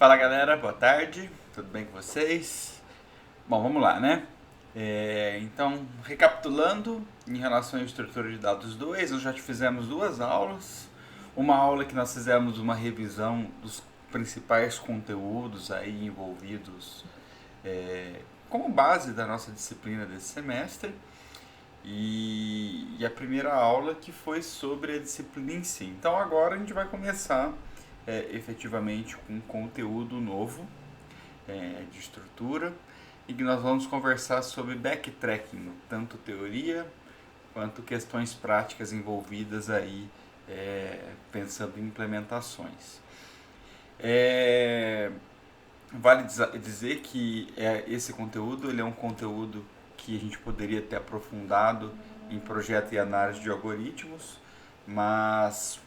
Fala galera, boa tarde, tudo bem com vocês? Bom, vamos lá, né? Então, recapitulando, em relação à estrutura de dados 2, nós já fizemos duas aulas. Uma aula que nós fizemos uma revisão dos principais conteúdos aí envolvidos como base da nossa disciplina desse semestre. E a primeira aula que foi sobre a disciplina em si. Então agora a gente vai começar efetivamente com um conteúdo novo de estrutura e que nós vamos conversar sobre backtracking, tanto teoria quanto questões práticas envolvidas aí pensando em implementações. Vale dizer que esse conteúdo ele é um conteúdo que a gente poderia ter aprofundado em projeto e análise de algoritmos, mas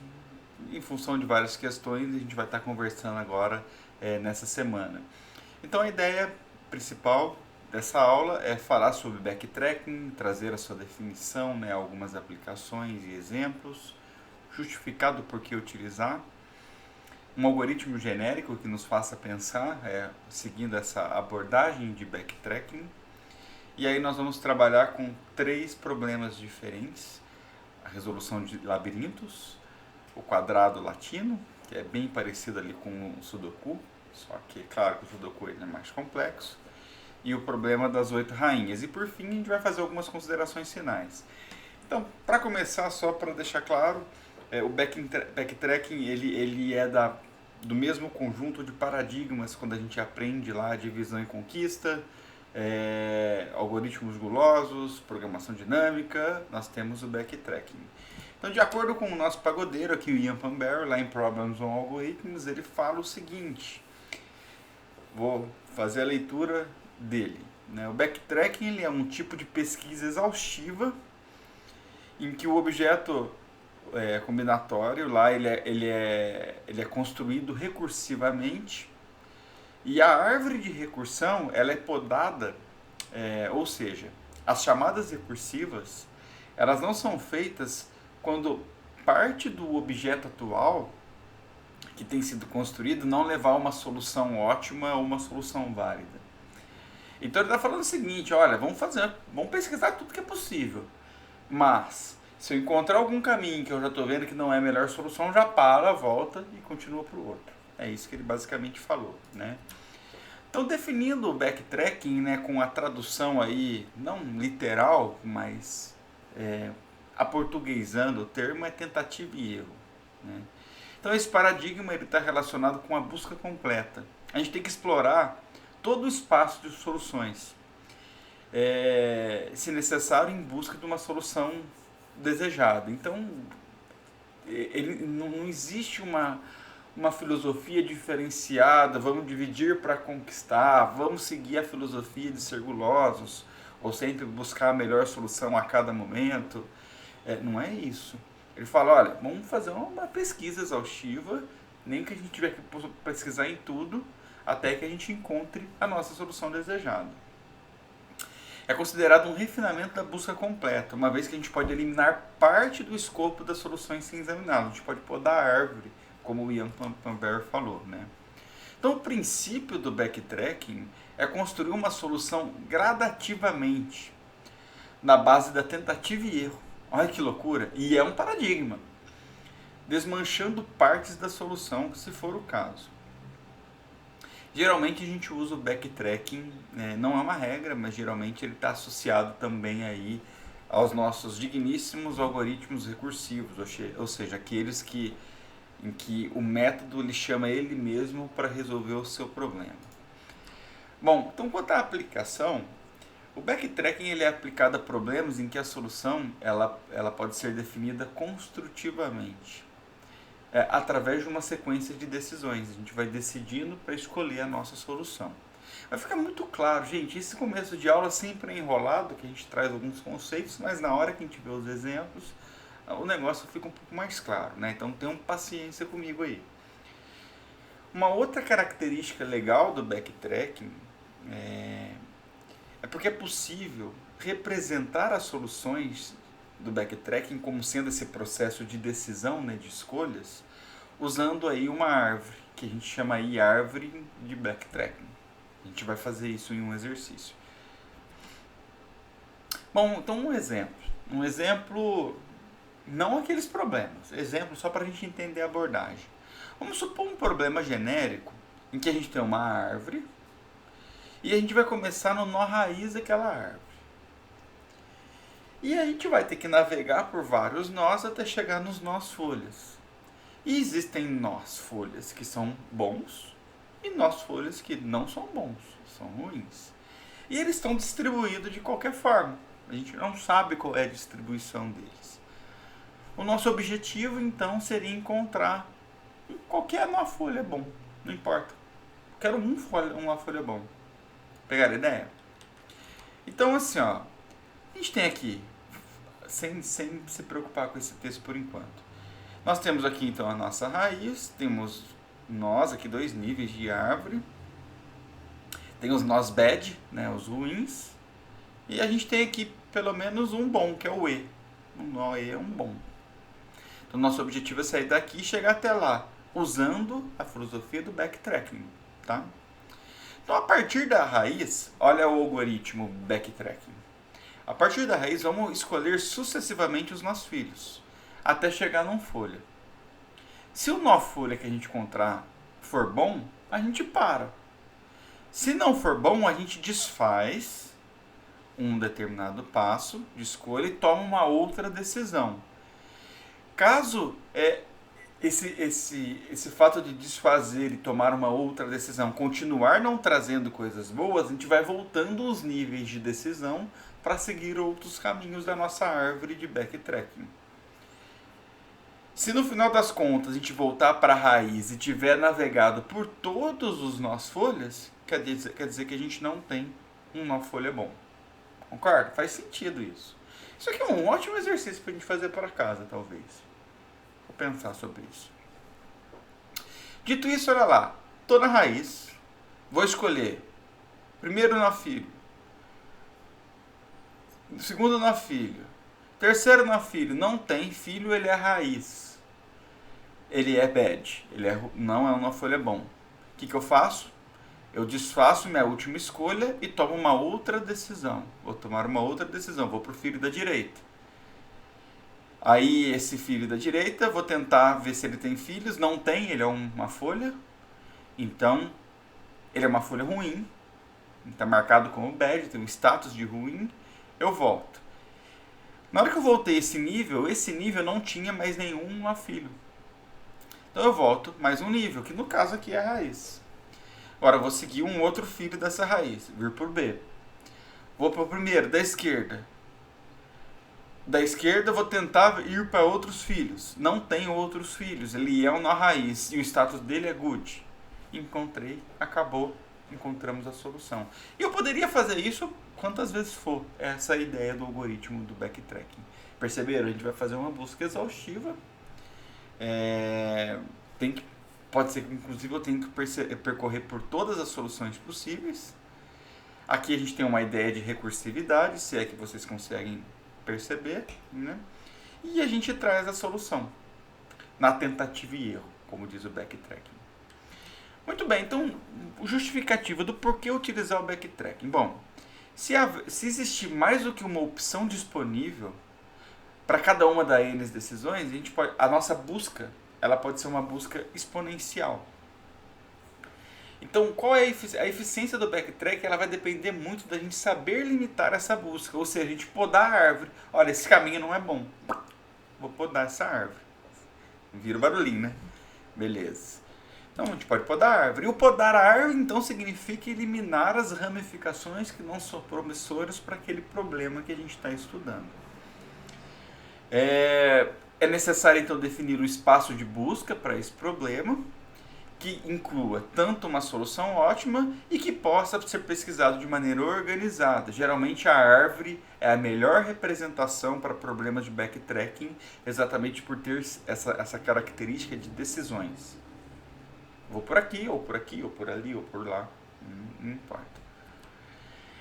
em função de várias questões a gente vai estar conversando agora nessa semana. Então a ideia principal dessa aula é falar sobre backtracking, trazer a sua definição, né, algumas aplicações e exemplos, justificar do porquê utilizar, um algoritmo genérico que nos faça pensar, seguindo essa abordagem de backtracking. E aí nós vamos trabalhar com 3 problemas diferentes: a resolução de labirintos, o quadrado latino, que é bem parecido ali com o Sudoku, só que claro que o Sudoku é mais complexo, e o problema das 8 rainhas. E por fim a gente vai fazer algumas considerações finais. Então, para começar, só para deixar claro, o backtracking ele é do mesmo conjunto de paradigmas quando a gente aprende lá divisão e conquista, algoritmos gulosos, programação dinâmica, nós temos o backtracking. Então, de acordo com o nosso pagodeiro aqui, o Ian Pamber, lá em Problems on Algorithms, ele fala o seguinte, vou fazer a leitura dele. Né? O backtracking ele é um tipo de pesquisa exaustiva em que o objeto combinatório lá ele é construído recursivamente e a árvore de recursão ela é podada, ou seja, as chamadas recursivas elas não são feitas quando parte do objeto atual que tem sido construído não levar a uma solução ótima ou uma solução válida. Então ele está falando o seguinte, olha, vamos pesquisar tudo que é possível, mas se eu encontrar algum caminho que eu já estou vendo que não é a melhor solução, já para, volta e continua para o outro. É isso que ele basicamente falou, né? Então, definindo o backtracking, né, com a tradução aí, não literal, mas aportuguesando o termo, é tentativa e erro. Né? Então, esse paradigma está relacionado com a busca completa. A gente tem que explorar todo o espaço de soluções, se necessário, em busca de uma solução desejada. Então, não existe uma filosofia diferenciada, vamos dividir para conquistar, vamos seguir a filosofia de ser gulosos, ou sempre buscar a melhor solução a cada momento. Não é isso. Ele fala, olha, vamos fazer uma pesquisa exaustiva, nem que a gente tiver que pesquisar em tudo, até que a gente encontre a nossa solução desejada. É considerado um refinamento da busca completa, uma vez que a gente pode eliminar parte do escopo das soluções sem examiná-las. A gente pode podar a árvore, como o Ian Pamber falou. Né? Então, o princípio do backtracking é construir uma solução gradativamente, na base da tentativa e erro. Olha que loucura! E é um paradigma, desmanchando partes da solução, se for o caso. Geralmente a gente usa o backtracking, não é uma regra, mas geralmente ele está associado também aí aos nossos digníssimos algoritmos recursivos, ou seja, aqueles em que o método ele chama ele mesmo para resolver o seu problema. Bom, então quanto à aplicação, o backtracking ele é aplicado a problemas em que a solução ela pode ser definida construtivamente. Através de uma sequência de decisões. A gente vai decidindo para escolher a nossa solução. Vai ficar muito claro, gente, esse começo de aula sempre é enrolado, que a gente traz alguns conceitos, mas na hora que a gente vê os exemplos, o negócio fica um pouco mais claro, né? Então tenham paciência comigo aí. Uma outra característica legal do backtracking é porque é possível representar as soluções do backtracking como sendo esse processo de decisão, né, de escolhas, usando aí uma árvore. que a gente chama aí árvore de backtracking. A gente vai fazer isso em um exercício. Bom, então um exemplo. Um exemplo, não aqueles problemas. Exemplo só para a gente entender a abordagem. Vamos supor um problema genérico em que a gente tem uma árvore e a gente vai começar no nó raiz daquela árvore. E a gente vai ter que navegar por vários nós até chegar nos nós folhas. E existem nós folhas que são bons e nós folhas que não são bons, são ruins. E eles estão distribuídos de qualquer forma. A gente não sabe qual é a distribuição deles. O nosso objetivo, então, seria encontrar qualquer nó folha bom. Não importa. Quero uma folha bom. Pegaram a ideia? Então, assim, ó. A gente tem aqui, sem se preocupar com esse texto por enquanto. Nós temos aqui, então, a nossa raiz. Temos nós, aqui, 2 níveis de árvore. Tem os nós bad, né, os ruins. E a gente tem aqui, pelo menos, um bom, que é o E. O nó E é um bom. Então, nosso objetivo é sair daqui e chegar até lá, usando a filosofia do backtracking, tá? Então, a partir da raiz, olha o algoritmo backtracking. A partir da raiz, vamos escolher sucessivamente os nossos filhos, até chegar num folha. Se o nó folha que a gente encontrar for bom, a gente para. Se não for bom, a gente desfaz um determinado passo de escolha e toma uma outra decisão. Caso esse fato de desfazer e tomar uma outra decisão continuar não trazendo coisas boas, a gente vai voltando os níveis de decisão para seguir outros caminhos da nossa árvore de backtracking. Se no final das contas a gente voltar para a raiz e tiver navegado por todos os nós folhas, quer dizer que a gente não tem um nó folha bom. Concorda? Faz sentido isso. Isso aqui é um ótimo exercício para a gente fazer para casa, talvez. Vou pensar sobre isso. Dito isso, olha lá. Estou na raiz. Vou escolher primeiro nó filho. Segundo nó filho. Terceiro nó filho. Não tem filho, ele é raiz. Ele é bad. Não é uma folha bom. O que eu faço? Eu desfaço minha última escolha e tomo uma outra decisão. Vou tomar uma outra decisão. Vou para o filho da direita. Aí esse filho da direita, vou tentar ver se ele tem filhos. Não tem, ele é uma folha. Então, ele é uma folha ruim. Está marcado como bad, tem um status de ruim. Eu volto. Na hora que eu voltei esse nível não tinha mais nenhum filho. Então eu volto mais um nível, que no caso aqui é a raiz. Agora eu vou seguir um outro filho dessa raiz, vir por B. Vou para o primeiro, da esquerda. Da esquerda eu vou tentar ir para outros filhos. Não tem outros filhos, ele é um nó raiz e o status dele é good. Encontrei, acabou, encontramos a solução. E eu poderia fazer isso quantas vezes for. Essa é a ideia do algoritmo do backtracking. Perceberam? A gente vai fazer uma busca exaustiva. Pode ser que, inclusive, eu tenha que percorrer por todas as soluções possíveis. Aqui a gente tem uma ideia de recursividade, se é que vocês conseguem perceber, né? E a gente traz a solução na tentativa e erro, como diz o backtracking. Muito bem, então, justificativa do porquê utilizar o backtracking. Bom, se existir mais do que uma opção disponível para cada uma das N decisões, a nossa busca ela pode ser uma busca exponencial. Então, qual é a eficiência do backtrack? Ela vai depender muito da gente saber limitar essa busca. Ou seja, a gente podar a árvore. Olha, esse caminho não é bom. Vou podar essa árvore. Vira o barulhinho, né? Beleza. Então, a gente pode podar a árvore. E o podar a árvore, então, significa eliminar as ramificações que não são promissoras para aquele problema que a gente está estudando. É necessário, então, definir um espaço de busca para esse problema, que inclua tanto uma solução ótima e que possa ser pesquisado de maneira organizada. Geralmente a árvore é a melhor representação para problemas de backtracking, exatamente por ter essa característica de decisões. Vou por aqui, ou por aqui, ou por ali, ou por lá. Não importa.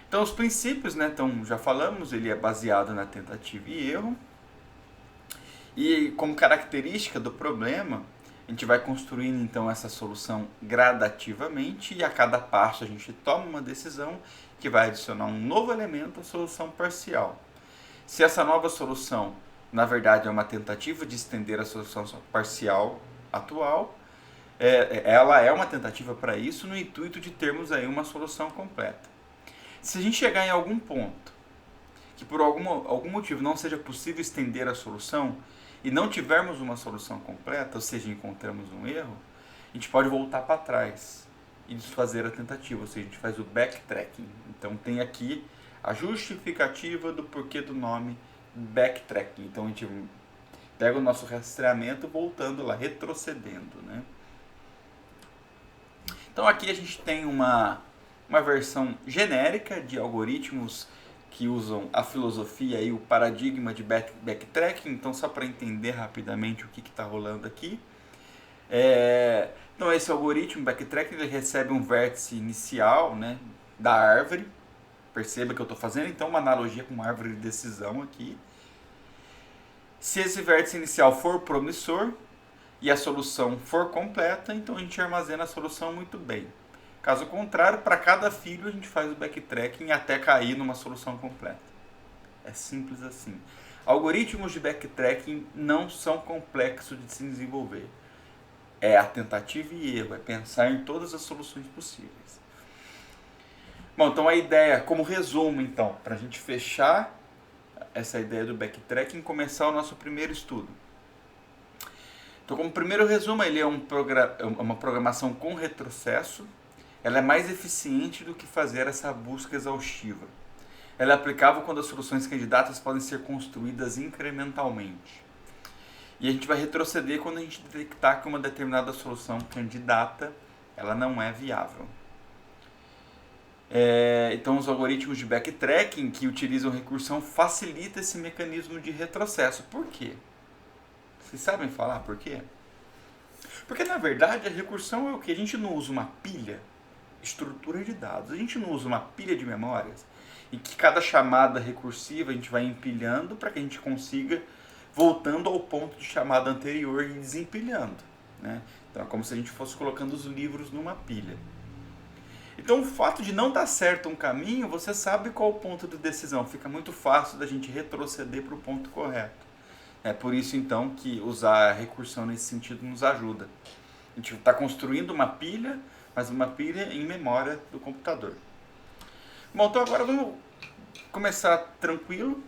Então os princípios, né, então, já falamos, ele é baseado na tentativa e erro. E como característica do problema, a gente vai construindo então essa solução gradativamente e a cada passo a gente toma uma decisão que vai adicionar um novo elemento à solução parcial. Se essa nova solução, na verdade, é uma tentativa de estender a solução parcial atual, ela é uma tentativa para isso no intuito de termos aí uma solução completa. Se a gente chegar em algum ponto que por algum motivo não seja possível estender a solução e não tivermos uma solução completa, ou seja, encontramos um erro, a gente pode voltar para trás e desfazer a tentativa, ou seja, a gente faz o backtracking. Então tem aqui a justificativa do porquê do nome backtracking. Então a gente pega o nosso rastreamento voltando lá, retrocedendo, né? Então aqui a gente tem uma versão genérica de algoritmos que usam a filosofia e o paradigma de backtracking. Então só para entender rapidamente o que está rolando aqui. Então esse algoritmo backtracking ele recebe um vértice inicial, né, da árvore. Perceba que eu estou fazendo então uma analogia com uma árvore de decisão aqui. Se esse vértice inicial for promissor e a solução for completa, então a gente armazena a solução muito bem. Caso contrário, para cada filho a gente faz o backtracking até cair numa solução completa. É simples assim. Algoritmos de backtracking não são complexos de se desenvolver. É a tentativa e erro, é pensar em todas as soluções possíveis. Bom, então a ideia, como resumo então, para a gente fechar essa ideia do backtracking e começar o nosso primeiro estudo. Então, como primeiro resumo, ele é uma programação com retrocesso. Ela é mais eficiente do que fazer essa busca exaustiva. Ela é aplicável quando as soluções candidatas podem ser construídas incrementalmente. E a gente vai retroceder quando a gente detectar que uma determinada solução candidata ela não é viável. Então, os algoritmos de backtracking que utilizam recursão facilitam esse mecanismo de retrocesso. Por quê? Vocês sabem falar por quê? Porque, na verdade, a recursão é o que? A gente não usa uma pilha, estrutura de dados. A gente não usa uma pilha de memórias e que cada chamada recursiva a gente vai empilhando para que a gente consiga, voltando ao ponto de chamada anterior e desempilhando, né? Então, é como se a gente fosse colocando os livros numa pilha. Então, o fato de não dar certo um caminho, você sabe qual é o ponto de decisão. Fica muito fácil da gente retroceder para o ponto correto. É por isso, então, que usar a recursão nesse sentido nos ajuda. A gente está construindo uma pilha, mas uma pilha em memória do computador. Bom, então agora vamos começar tranquilo.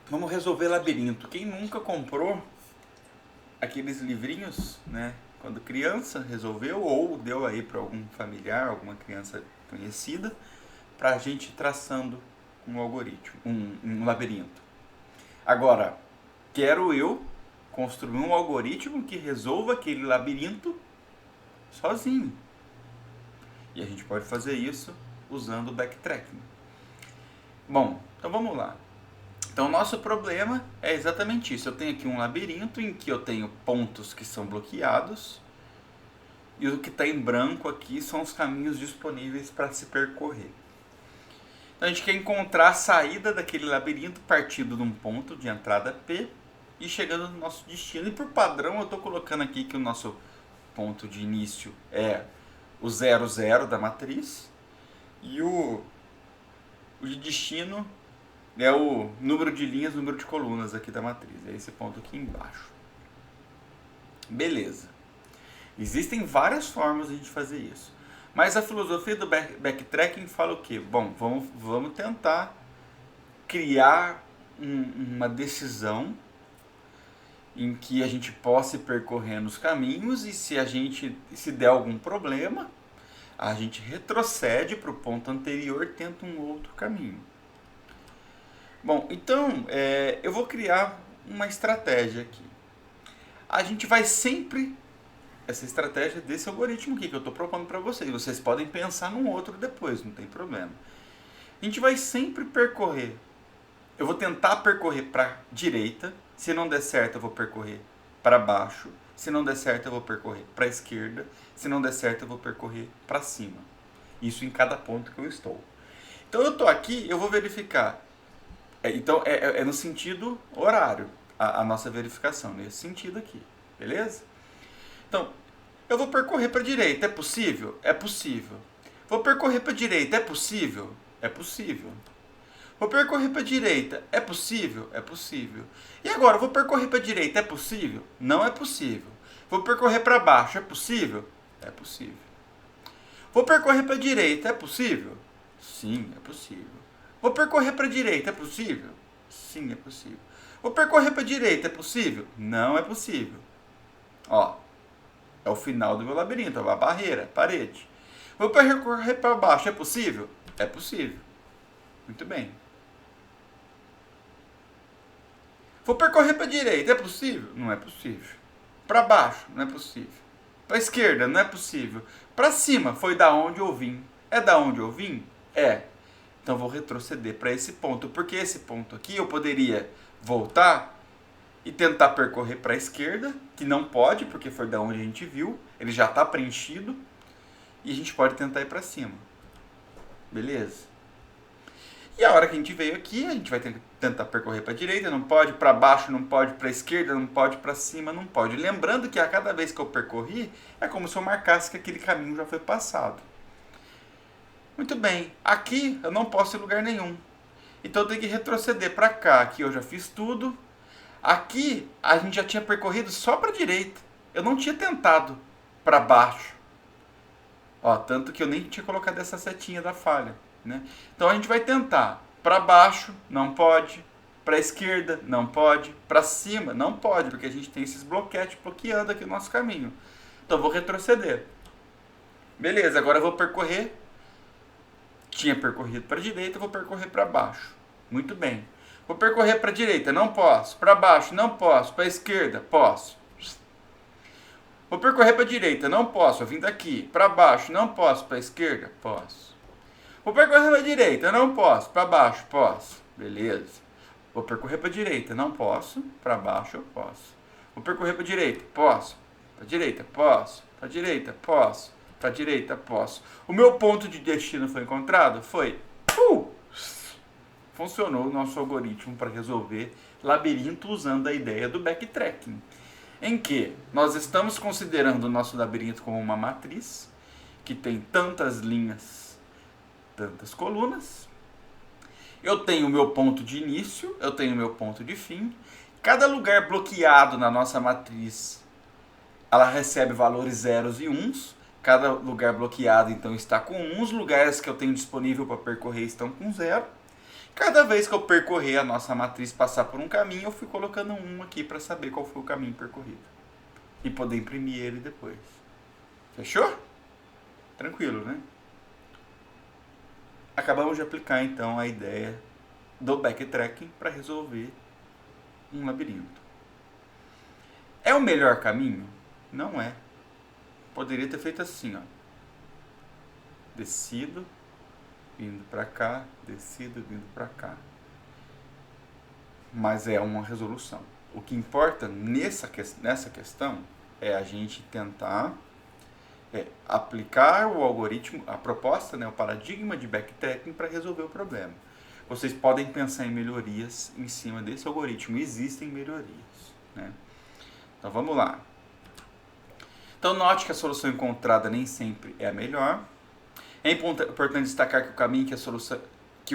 Vamos resolver labirinto. Quem nunca comprou aqueles livrinhos, né? Quando criança, resolveu ou deu aí para algum familiar, alguma criança conhecida, para a gente ir traçando um algoritmo, um labirinto. Agora, quero eu construir um algoritmo que resolva aquele labirinto sozinho. E a gente pode fazer isso usando o backtracking. Bom, então vamos lá. Então, o nosso problema é exatamente isso. Eu tenho aqui um labirinto em que eu tenho pontos que são bloqueados e o que está em branco aqui são os caminhos disponíveis para se percorrer. Então, a gente quer encontrar a saída daquele labirinto partindo de um ponto de entrada P e chegando no nosso destino. E por padrão, eu estou colocando aqui que o nosso ponto de início é o 0, 0 da matriz e o de destino é o número de linhas, número de colunas aqui da matriz. É esse ponto aqui embaixo. Beleza. Existem várias formas de a gente fazer isso. Mas a filosofia do backtracking fala o quê? Bom, vamos tentar criar uma decisão em que a gente possa ir percorrendo os caminhos e se der algum problema, a gente retrocede para o ponto anterior e tenta um outro caminho. Bom, então eu vou criar uma estratégia aqui. A gente vai sempre, essa estratégia desse algoritmo aqui que eu estou propondo para vocês. Vocês podem pensar num outro depois, não tem problema. A gente vai sempre percorrer. Eu vou tentar percorrer para a direita. Se não der certo, eu vou percorrer para baixo. Se não der certo, eu vou percorrer para a esquerda. Se não der certo, eu vou percorrer para cima. Isso em cada ponto que eu estou. Então eu estou aqui, eu vou verificar. Então, é no sentido horário. a nossa verificação nesse sentido aqui, beleza? Então, eu vou percorrer para a direita, é possível? É possível. Vou percorrer para a direita, é possível? É possível. Vou percorrer para a direita, é possível? É possível. E agora, vou percorrer para a direita, é possível? Não é possível. Vou percorrer para baixo, é possível? É possível. Vou percorrer para a direita, é possível? Sim, é possível. Vou percorrer para a direita, é possível? Sim, é possível. Vou percorrer para a direita, é possível? Não é possível. Ó, é o final do meu labirinto, é uma barreira, parede. Vou percorrer para baixo, é possível? É possível. Muito bem. Vou percorrer para a direita, é possível? Não é possível. Para baixo, não é possível. Para a esquerda, não é possível. Para cima, foi da onde eu vim. É da onde eu vim? É. Então vou retroceder para esse ponto, porque esse ponto aqui eu poderia voltar e tentar percorrer para a esquerda, que não pode, porque foi da onde a gente viu, ele já está preenchido, e a gente pode tentar ir para cima. Beleza? E a hora que a gente veio aqui, a gente vai tentar percorrer para a direita, não pode, para baixo não pode, para a esquerda não pode, para cima não pode. Lembrando que a cada vez que eu percorri, é como se eu marcasse que aquele caminho já foi passado. Muito bem, aqui eu não posso ir em lugar nenhum. Então eu tenho que retroceder para cá. Aqui eu já fiz tudo. Aqui a gente já tinha percorrido só para a direita. Eu não tinha tentado para baixo. Ó, tanto que eu nem tinha colocado essa setinha da falha, né? Então a gente vai tentar para baixo, não pode. Para a esquerda, não pode. Para cima, não pode, porque a gente tem esses bloquetes bloqueando aqui o nosso caminho. Então eu vou retroceder. Beleza, agora eu vou percorrer. Tinha percorrido para a direita, vou percorrer para baixo. Muito bem. Vou percorrer para a direita, não posso. Para baixo, não posso. Para a esquerda, posso. Vou percorrer para a direita, não posso. Eu vim daqui. Para baixo, não posso. Para a esquerda, posso. Vou percorrer para a direita, não posso. Para baixo, posso. Beleza. Vou percorrer para a direita, não posso. Para baixo, eu posso. Vou percorrer para a direita, posso. Para a direita, posso. Para a direita, posso. Para a direita, posso. O meu ponto de destino foi encontrado? Foi. Funcionou o nosso algoritmo para resolver labirinto usando a ideia do backtracking, em que nós estamos considerando o nosso labirinto como uma matriz que tem tantas linhas, tantas colunas. Eu tenho o meu ponto de início, eu tenho o meu ponto de fim. Cada lugar bloqueado na nossa matriz, ela recebe valores zeros e uns. Cada lugar bloqueado, então, está com 1. Os lugares que eu tenho disponível para percorrer estão com 0. Cada vez que eu percorrer a nossa matriz, passar por um caminho, eu fui colocando 1 aqui para saber qual foi o caminho percorrido. E poder imprimir ele depois. Fechou? Tranquilo, né? Acabamos de aplicar, então, a ideia do backtracking para resolver um labirinto. É o melhor caminho? Não é. Poderia ter feito assim, ó. Descido, vindo para cá, descido, vindo para cá. Mas é uma resolução. O que importa nessa questão é a gente tentar aplicar o algoritmo, a proposta, né, o paradigma de backtracking para resolver o problema. Vocês podem pensar em melhorias em cima desse algoritmo. Existem melhorias, né? Então vamos lá. Então note que a solução encontrada nem sempre é a melhor. É importante destacar que o caminho que a solução que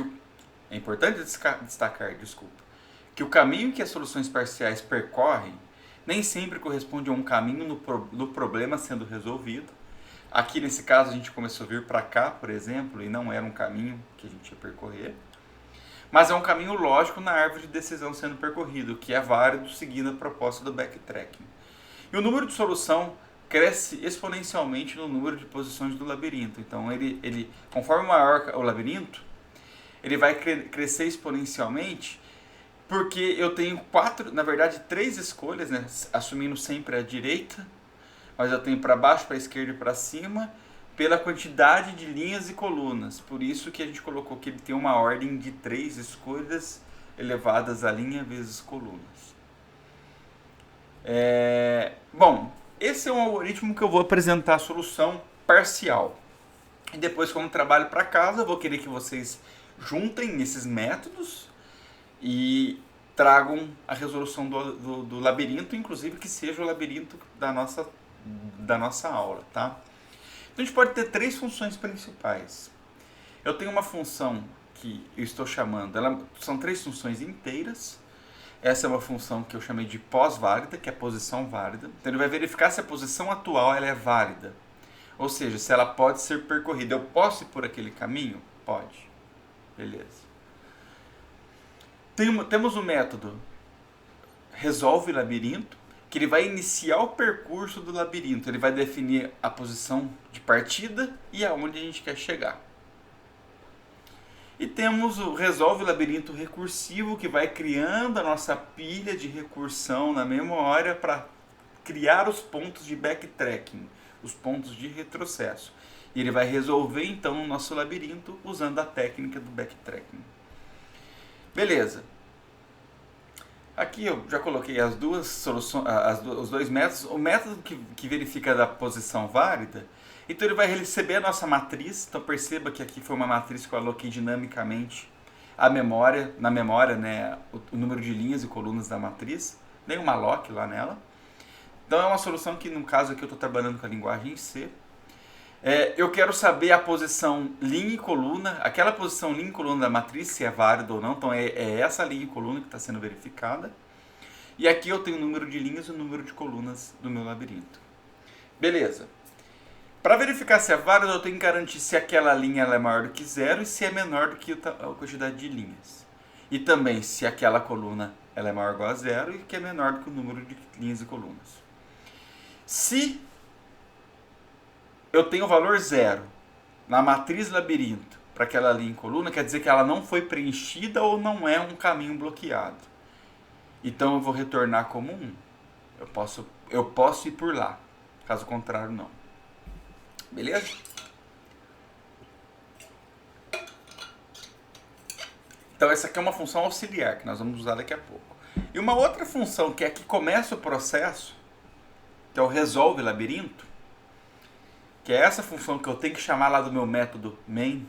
o caminho que as soluções parciais percorrem nem sempre corresponde a um caminho no problema sendo resolvido. Aqui nesse caso a gente começou a vir para cá, por exemplo, e não era um caminho que a gente ia percorrer. Mas é um caminho lógico na árvore de decisão sendo percorrido, que é válido seguindo a proposta do backtracking. E o número de solução cresce exponencialmente no número de posições do labirinto. Então, ele conforme maior o labirinto, ele vai crescer exponencialmente, porque eu tenho 3 escolhas, né? Assumindo sempre a direita, mas eu tenho para baixo, para esquerda e para cima, pela quantidade de linhas e colunas. Por isso que a gente colocou que ele tem uma ordem de 3 escolhas elevadas a linha vezes colunas. Bom, esse é um algoritmo que eu vou apresentar a solução parcial. E depois, como trabalho para casa, eu vou querer que vocês juntem esses métodos e tragam a resolução do labirinto, inclusive que seja o labirinto da nossa aula, tá? Então a gente pode ter três funções principais. Eu tenho uma função que eu estou chamando, são três funções inteiras. Essa é uma função que eu chamei de pós-válida, que é a posição válida. Então ele vai verificar se a posição atual ela é válida. Ou seja, se ela pode ser percorrida. Eu posso ir por aquele caminho? Pode. Beleza. Temos o método resolve labirinto, que ele vai iniciar o percurso do labirinto. Ele vai definir a posição de partida e aonde a gente quer chegar. E temos o resolve labirinto recursivo, que vai criando a nossa pilha de recursão na memória para criar os pontos de backtracking, os pontos de retrocesso. E ele vai resolver então o nosso labirinto usando a técnica do backtracking. Beleza. Aqui eu já coloquei as duas soluções, os dois métodos. O método que verifica da posição válida, então ele vai receber a nossa matriz. Então perceba que aqui foi uma matriz que eu aloquei dinamicamente na memória, né, o número de linhas e colunas da matriz. Dei uma lock lá nela. Então é uma solução que no caso aqui eu estou trabalhando com a linguagem C. Eu quero saber a posição linha e coluna, aquela posição linha e coluna da matriz, se é válida ou não. Então é essa linha e coluna que está sendo verificada. E aqui eu tenho o número de linhas e o número de colunas do meu labirinto. Beleza. Para verificar se é válida, eu tenho que garantir se aquela linha ela é maior do que zero e se é menor do que a quantidade de linhas. E também se aquela coluna ela é maior ou igual a zero e que é menor do que o número de linhas e colunas. Se eu tenho o valor zero na matriz labirinto para aquela linha em coluna, quer dizer que ela não foi preenchida ou não é um caminho bloqueado. Então eu vou retornar como 1. Eu posso ir por lá, caso contrário não. Beleza? Então essa aqui é uma função auxiliar que nós vamos usar daqui a pouco. E uma outra função que é que começa o processo, que é o resolve labirinto, que é essa função que eu tenho que chamar lá do meu método main,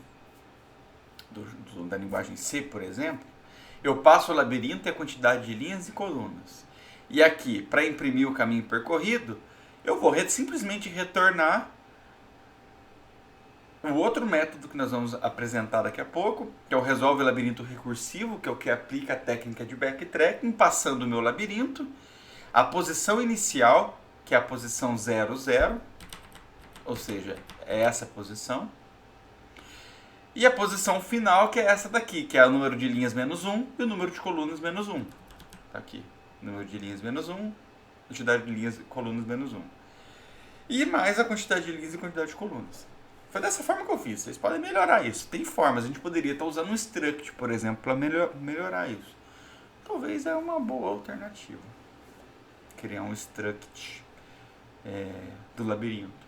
da linguagem C, por exemplo. Eu passo o labirinto e a quantidade de linhas e colunas. E aqui, para imprimir o caminho percorrido, eu vou simplesmente retornar o outro método que nós vamos apresentar daqui a pouco, que é o resolve labirinto recursivo, que é o que aplica a técnica de backtracking, passando o meu labirinto, a posição inicial, que é a posição 0, 0, ou seja, é essa posição. E a posição final, que é essa daqui, que é o número de linhas menos 1 e o número de colunas menos 1. Tá aqui, número de linhas menos 1, quantidade de linhas e colunas menos 1. E mais a quantidade de linhas e quantidade de colunas. Foi dessa forma que eu fiz. Vocês podem melhorar isso. Tem formas, a gente poderia estar usando um struct, por exemplo, para melhorar isso. Talvez é uma boa alternativa. Criar um struct do labirinto,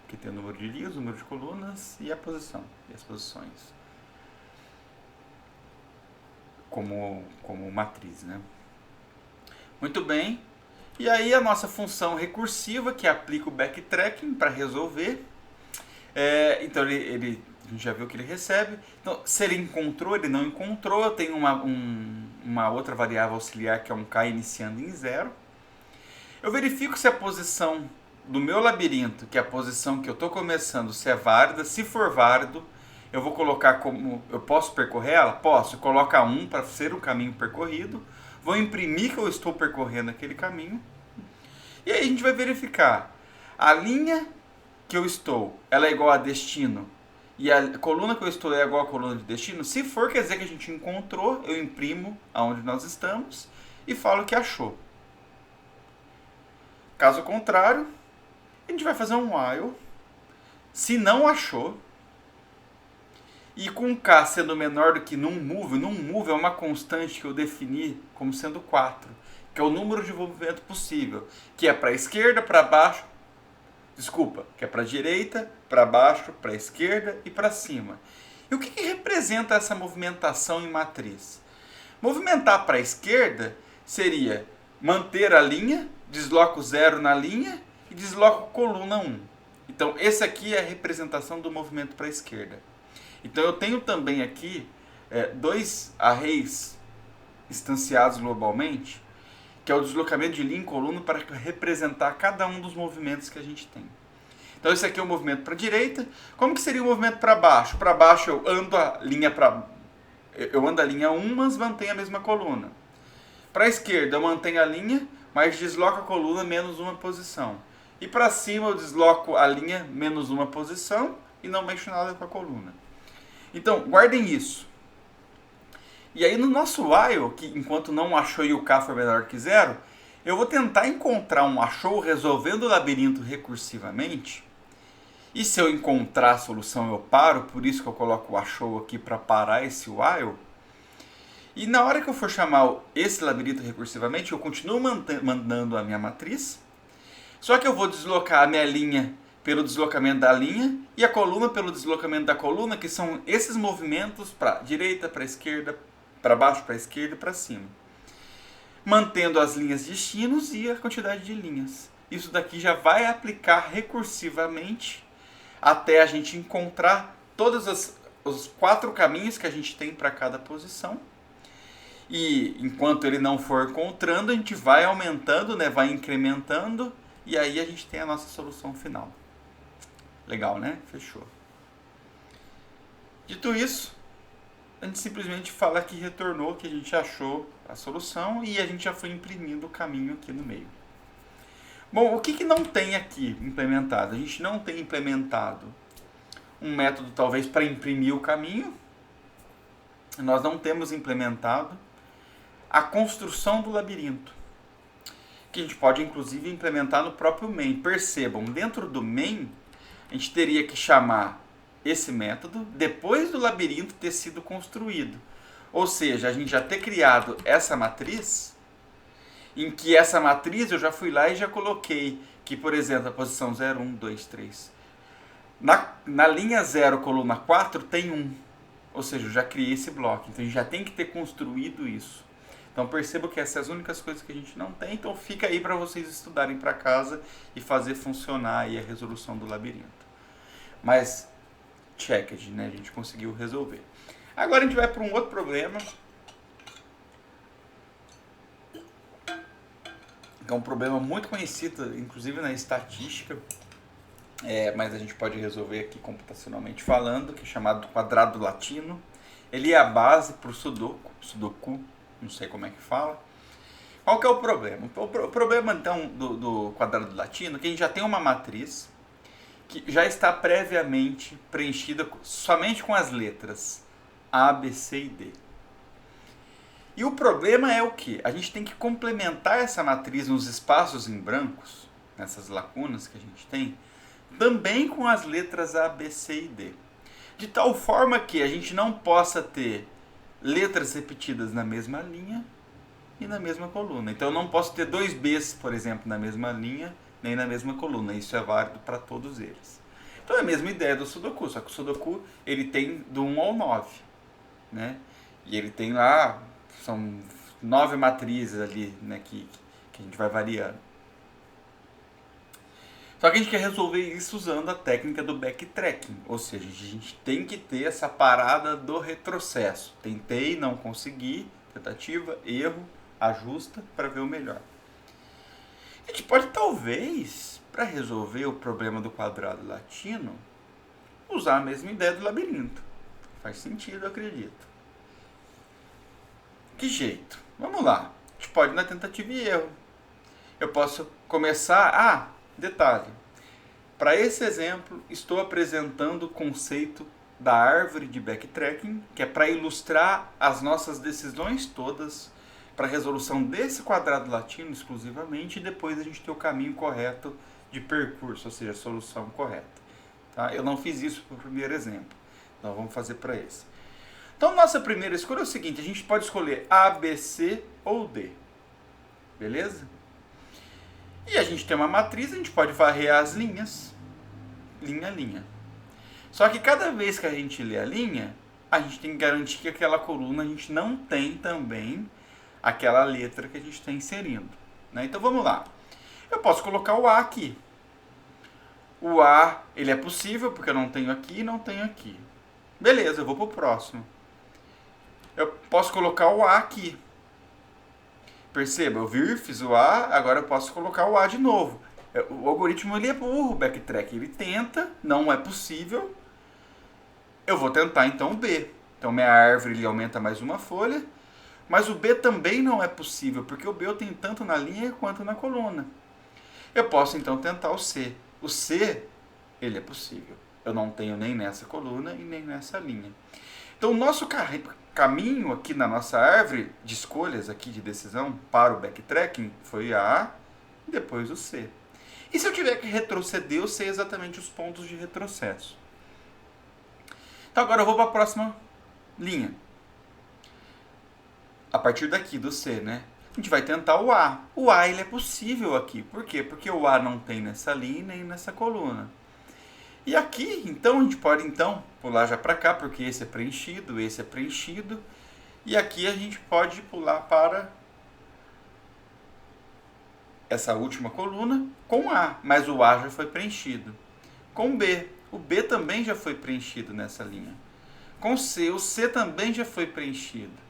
que tem o número de linhas, o número de colunas e a posição, e as posições. Como matriz, né? Muito bem. E aí a nossa função recursiva, que aplica o backtracking para resolver. Então a gente já viu que ele recebe. Então, se ele encontrou, ele não encontrou, eu tenho uma outra variável auxiliar, que é um k iniciando em 0. Eu verifico se a posição do meu labirinto, que é a posição que eu estou começando, se é válida. Se for válido, eu vou colocar como... Eu posso percorrer ela? Posso. Colocar 1 para ser o caminho percorrido. Vou imprimir que eu estou percorrendo aquele caminho. E aí a gente vai verificar. A linha que eu estou, ela é igual a destino. E a coluna que eu estou é igual a coluna de destino. Se for, quer dizer que a gente encontrou. Eu imprimo aonde nós estamos e falo que achou. Caso contrário, a gente vai fazer um while. Se não achou, e com k sendo menor do que num move é uma constante que eu defini como sendo 4, que é o número de movimento possível, que é para a esquerda, para baixo, que é para a direita, para baixo, para a esquerda e para cima. E o que representa essa movimentação em matriz? Movimentar para a esquerda seria manter a linha, desloco 0 na linha e desloco coluna 1. Então, esse aqui é a representação do movimento para a esquerda. Então, eu tenho também aqui dois arrays instanciados globalmente, que é o deslocamento de linha em coluna para representar cada um dos movimentos que a gente tem. Então esse aqui é o movimento para a direita. Como que seria o movimento para baixo? Para baixo eu ando a linha a linha 1, mas mantenho a mesma coluna. Para a esquerda eu mantenho a linha, mas desloco a coluna menos uma posição. E para cima eu desloco a linha menos uma posição e não mexo nada com a coluna. Então, guardem isso. E aí no nosso while, que enquanto não achou e o k for menor que zero, eu vou tentar encontrar um achou resolvendo o labirinto recursivamente. E se eu encontrar a solução eu paro, por isso que eu coloco o achou aqui para parar esse while. E na hora que eu for chamar esse labirinto recursivamente, eu continuo mandando a minha matriz. Só que eu vou deslocar a minha linha pelo deslocamento da linha e a coluna pelo deslocamento da coluna, que são esses movimentos para direita, para esquerda, para baixo, para esquerda e para cima. Mantendo as linhas destinos e a quantidade de linhas. Isso daqui já vai aplicar recursivamente até a gente encontrar todos os 4 caminhos que a gente tem para cada posição. E enquanto ele não for encontrando, a gente vai aumentando, né, vai incrementando, e aí a gente tem a nossa solução final. Legal, né? Fechou. Dito isso, a gente simplesmente fala que retornou, que a gente achou a solução e a gente já foi imprimindo o caminho aqui no meio. Bom, o que não tem aqui implementado? A gente não tem implementado um método talvez para imprimir o caminho. Nós não temos implementado a construção do labirinto, que a gente pode inclusive implementar no próprio main. Percebam, dentro do main, a gente teria que chamar esse método depois do labirinto ter sido construído. Ou seja, a gente já ter criado essa matriz, em que essa matriz eu já fui lá e já coloquei que, por exemplo, a posição 0, 1, 2, 3. Na linha 0, coluna 4, tem 1. Ou seja, eu já criei esse bloco. Então a gente já tem que ter construído isso. Então percebo que essas são as únicas coisas que a gente não tem. Então fica aí para vocês estudarem para casa e fazer funcionar aí a resolução do labirinto. Mas checked, né? A gente conseguiu resolver. Agora a gente vai para um outro problema, que é um problema muito conhecido, inclusive na estatística, mas a gente pode resolver aqui computacionalmente falando, que é chamado quadrado latino. Ele é a base para o Sudoku, não sei como é que fala. Qual que é o problema? O problema então do quadrado latino é que a gente já tem uma matriz que já está previamente preenchida somente com as letras A, B, C e D. E o problema é o que? A gente tem que complementar essa matriz nos espaços em brancos, nessas lacunas que a gente tem, também com as letras A, B, C e D. De tal forma que a gente não possa ter letras repetidas na mesma linha e na mesma coluna. Então eu não posso ter 2 Bs, por exemplo, na mesma linha nem na mesma coluna. Isso é válido para todos eles. Então é a mesma ideia do Sudoku, só que o Sudoku ele tem do 1 ao 9. Né? E ele tem lá, são 9 matrizes ali, né, que a gente vai variando. Só que a gente quer resolver isso usando a técnica do backtracking, ou seja, a gente tem que ter essa parada do retrocesso. Tentei, não consegui, tentativa, erro, ajusta para ver o melhor. A gente pode talvez, para resolver o problema do quadrado latino, usar a mesma ideia do labirinto. Faz sentido, eu acredito. Que jeito? Vamos lá. A gente pode ir na tentativa e erro. Eu posso começar... detalhe. Para esse exemplo, estou apresentando o conceito da árvore de backtracking, que é para ilustrar as nossas decisões todas para a resolução desse quadrado latino exclusivamente, e depois a gente ter o caminho correto de percurso, ou seja, a solução correta. Tá? Eu não fiz isso para o primeiro exemplo. Então vamos fazer para esse. Então nossa primeira escolha é o seguinte, a gente pode escolher A, B, C ou D. Beleza? E a gente tem uma matriz, a gente pode varrer as linhas, linha a linha. Só que cada vez que a gente lê a linha, a gente tem que garantir que aquela coluna a gente não tem também aquela letra que a gente está inserindo. Né? Então vamos lá. Eu posso colocar o A aqui. O A, ele é possível, porque eu não tenho aqui e não tenho aqui. Beleza, eu vou para o próximo. Eu posso colocar o A aqui. Perceba, eu vir, fiz o A, agora eu posso colocar o A de novo. O algoritmo ele é burro, o backtrack. Ele tenta, não é possível. Eu vou tentar então o B. Então minha árvore ele aumenta mais uma folha. Mas o B também não é possível, porque o B eu tenho tanto na linha quanto na coluna. Eu posso então tentar o C. O C, ele é possível. Eu não tenho nem nessa coluna e nem nessa linha. Então o nosso caminho aqui na nossa árvore de escolhas aqui de decisão para o backtracking foi A e depois o C. E se eu tiver que retroceder, eu sei exatamente os pontos de retrocesso. Então agora eu vou para a próxima linha. A partir daqui do C, né? A gente vai tentar o A. O A ele é possível aqui. Por quê? Porque o A não tem nessa linha nem nessa coluna. E aqui, então, a gente pode então pular já para cá, porque esse é preenchido, esse é preenchido. E aqui a gente pode pular para essa última coluna com A, mas o A já foi preenchido. Com B, o B também já foi preenchido nessa linha. Com C, o C também já foi preenchido.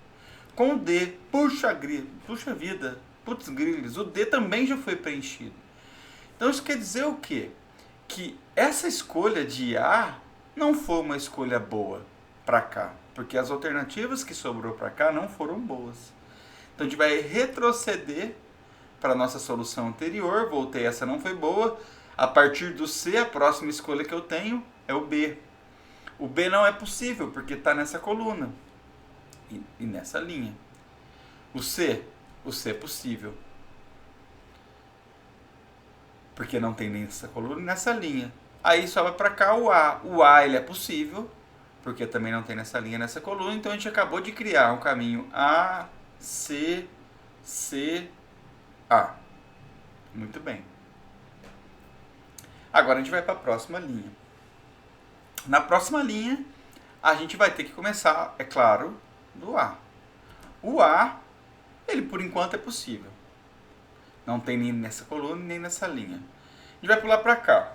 Com o D, puxa vida, putz grilhos, o D também já foi preenchido. Então isso quer dizer o quê? Que essa escolha de A não foi uma escolha boa para cá, porque as alternativas que sobrou para cá não foram boas. Então a gente vai retroceder para a nossa solução anterior, voltei, essa não foi boa. A partir do C, a próxima escolha que eu tenho é o B. O B não é possível, porque está nessa coluna e nessa linha. O C é possível, porque não tem nem nessa coluna e nessa linha. Aí sobe para cá o A. O A ele é possível, porque também não tem nessa linha, nessa coluna. Então a gente acabou de criar um caminho A, C, C, A. Muito bem. Agora a gente vai para a próxima linha. Na próxima linha, a gente vai ter que começar, é claro, do A. O A, ele por enquanto é possível. Não tem nem nessa coluna, nem nessa linha. A gente vai pular para cá.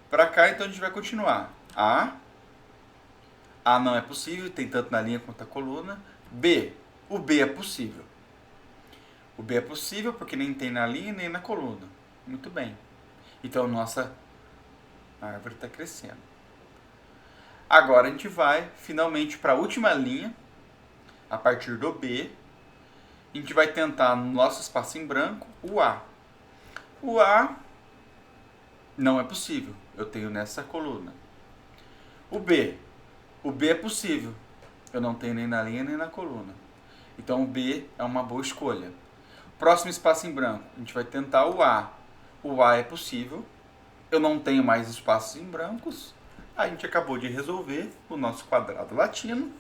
Para cá, então a gente vai continuar. A. A não é possível, tem tanto na linha quanto na coluna. B. O B é possível. O B é possível porque nem tem na linha nem na coluna. Muito bem. Então nossa árvore está crescendo. Agora a gente vai finalmente para a última linha. A partir do B. A gente vai tentar no nosso espaço em branco o A. O A não é possível. Eu tenho nessa coluna. O B. O B é possível. Eu não tenho nem na linha nem na coluna. Então o B é uma boa escolha. Próximo espaço em branco. A gente vai tentar o A. O A é possível. Eu não tenho mais espaços em brancos. A gente acabou de resolver o nosso quadrado latino,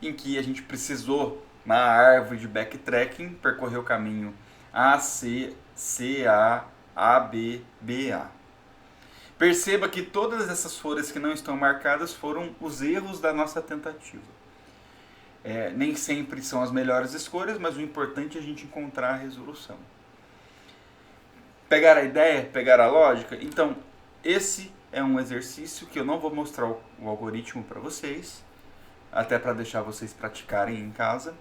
em que a gente precisou, na árvore de backtracking, percorrer o caminho AC, CA, AB, BA. Perceba que todas essas folhas que não estão marcadas foram os erros da nossa tentativa. Nem sempre são as melhores escolhas, mas o importante é a gente encontrar a resolução. Pegar a ideia? Pegar a lógica? Então, esse é um exercício que eu não vou mostrar o algoritmo para vocês, até para deixar vocês praticarem em casa.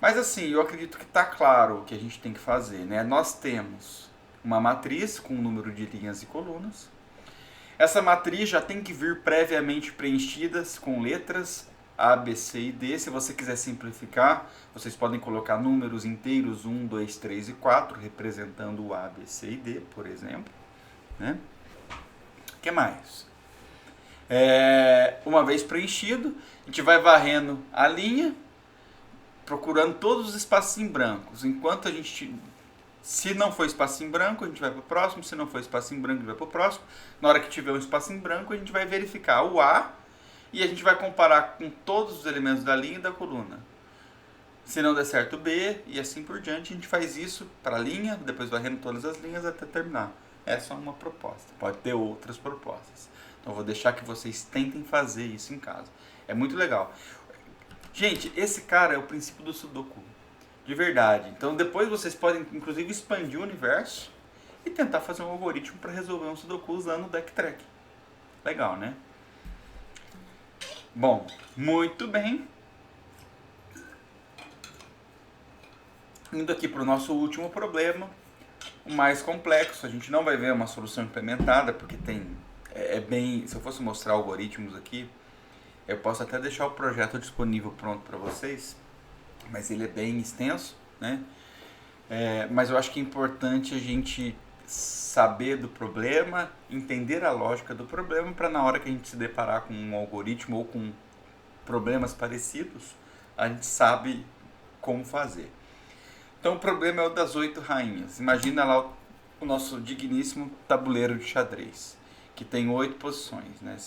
Mas assim, eu acredito que está claro o que a gente tem que fazer, né? Nós temos uma matriz com um número de linhas e colunas. Essa matriz já tem que vir previamente preenchidas com letras A, B, C e D. Se você quiser simplificar, vocês podem colocar números inteiros 1, 2, 3 e 4, representando o A, B, C e D, por exemplo. Né? O que mais? Uma vez preenchido, a gente vai varrendo a linha, procurando todos os espaços em brancos. Enquanto a gente... Se não for espaço em branco, a gente vai para o próximo. Se não for espaço em branco, a gente vai para o próximo. Na hora que tiver um espaço em branco, a gente vai verificar o A e a gente vai comparar com todos os elementos da linha e da coluna. Se não der certo o B e assim por diante, a gente faz isso para a linha, depois varrendo todas as linhas até terminar. Essa é uma proposta. Pode ter outras propostas. Então eu vou deixar que vocês tentem fazer isso em casa. É muito legal. Gente, esse cara é o princípio do Sudoku. De verdade. Então depois vocês podem inclusive expandir o universo e tentar fazer um algoritmo para resolver um Sudoku usando o backtrack. Legal, né? Bom, muito bem. Indo aqui para o nosso último problema, o mais complexo. A gente não vai ver uma solução implementada, porque bem... Se eu fosse mostrar algoritmos aqui, eu posso até deixar o projeto disponível pronto para vocês, mas ele é bem extenso, né? Mas eu acho que é importante a gente saber do problema, entender a lógica do problema, para na hora que a gente se deparar com um algoritmo ou com problemas parecidos, a gente sabe como fazer. Então o problema é o das 8 rainhas. Imagina lá o nosso digníssimo tabuleiro de xadrez, que tem 8 posições, né?